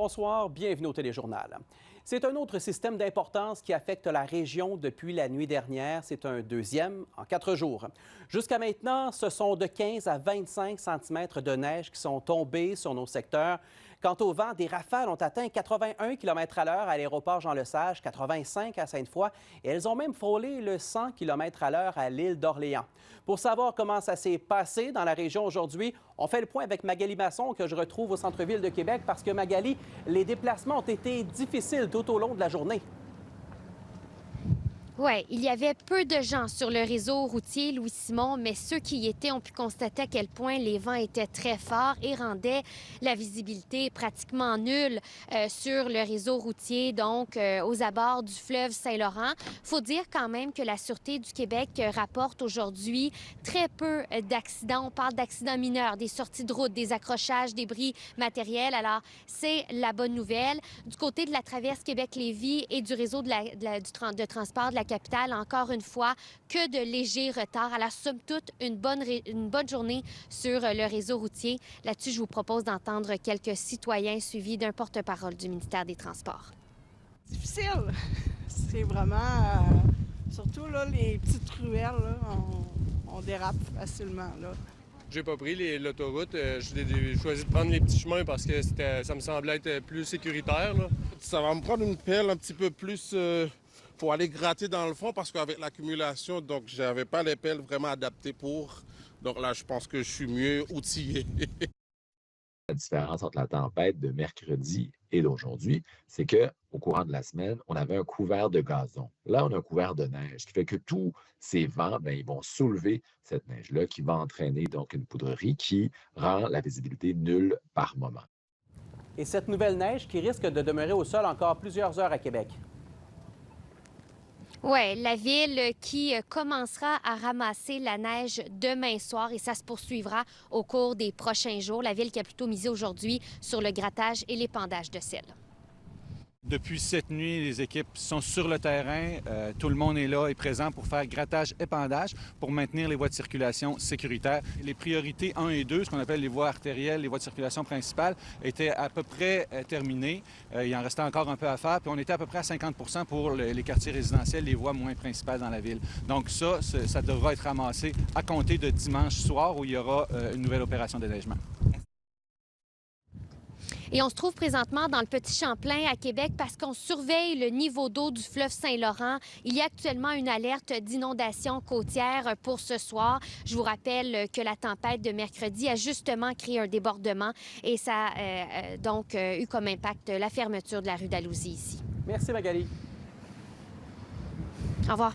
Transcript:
bonsoir, bienvenue au Téléjournal. C'est un autre système d'importance qui affecte la région depuis la nuit dernière. C'est un deuxième en 4 jours. Jusqu'à maintenant, ce sont de 15 à 25 cm de neige qui sont tombés sur nos secteurs. Quant au vent, des rafales ont atteint 81 km/h à l'aéroport Jean-Lesage, 85 à Sainte-Foy et elles ont même frôlé le 100 km/h à l'île d'Orléans. Pour savoir comment ça s'est passé dans la région aujourd'hui, on fait le point avec Magali Masson que je retrouve au centre-ville de Québec parce que, Magali, les déplacements ont été difficiles tout au long de la journée. Oui, il y avait peu de gens sur le réseau routier Louis-Simon, mais ceux qui y étaient ont pu constater à quel point les vents étaient très forts et rendaient la visibilité pratiquement nulle sur le réseau routier, donc aux abords du fleuve Saint-Laurent. Il faut dire quand même que la Sûreté du Québec rapporte aujourd'hui très peu d'accidents. On parle d'accidents mineurs, des sorties de route, des accrochages, des bris matériels. Alors, c'est la bonne nouvelle. Du côté de la traverse Québec-Lévis et du réseau de transport de la capitale, encore une fois, que de légers retards. Alors, somme toute, une bonne journée sur le réseau routier. Là-dessus, je vous propose d'entendre quelques citoyens suivis d'un porte-parole du ministère des Transports. Difficile. C'est vraiment... surtout, là, les petites ruelles, là, on dérape facilement, là. J'ai pas pris l'autoroute. J'ai choisi de prendre les petits chemins parce que ça me semblait être plus sécuritaire, là. Ça va me prendre une pelle un petit peu plus pour aller gratter dans le fond parce qu'avec l'accumulation, donc j'avais pas les pelles vraiment adaptées pour. Donc là, je pense que je suis mieux outillé. La différence entre la tempête de mercredi et d'aujourd'hui, c'est qu'au courant de la semaine, on avait un couvert de gazon. Là, on a un couvert de neige, ce qui fait que tous ces vents, ils vont soulever cette neige-là qui va entraîner donc une poudrerie qui rend la visibilité nulle par moment. Et cette nouvelle neige qui risque de demeurer au sol encore plusieurs heures à Québec. Oui, la ville qui commencera à ramasser la neige demain soir et ça se poursuivra au cours des prochains jours. La ville qui a plutôt misé aujourd'hui sur le grattage et l'épandage de sel. Depuis cette nuit, les équipes sont sur le terrain. Tout le monde est là et présent pour faire grattage, épandage, pour maintenir les voies de circulation sécuritaires. Les priorités 1 et 2, ce qu'on appelle les voies artérielles, les voies de circulation principales, étaient à peu près terminées. Il en restait encore un peu à faire. Puis on était à peu près à 50 pour les quartiers résidentiels, les voies moins principales dans la ville. Donc ça devra être ramassé à compter de dimanche soir où il y aura une nouvelle opération de déneigement. Et on se trouve présentement dans le Petit Champlain à Québec parce qu'on surveille le niveau d'eau du fleuve Saint-Laurent. Il y a actuellement une alerte d'inondation côtière pour ce soir. Je vous rappelle que la tempête de mercredi a justement créé un débordement et ça a donc eu comme impact la fermeture de la rue Dalhousie ici. Merci, Magali. Au revoir.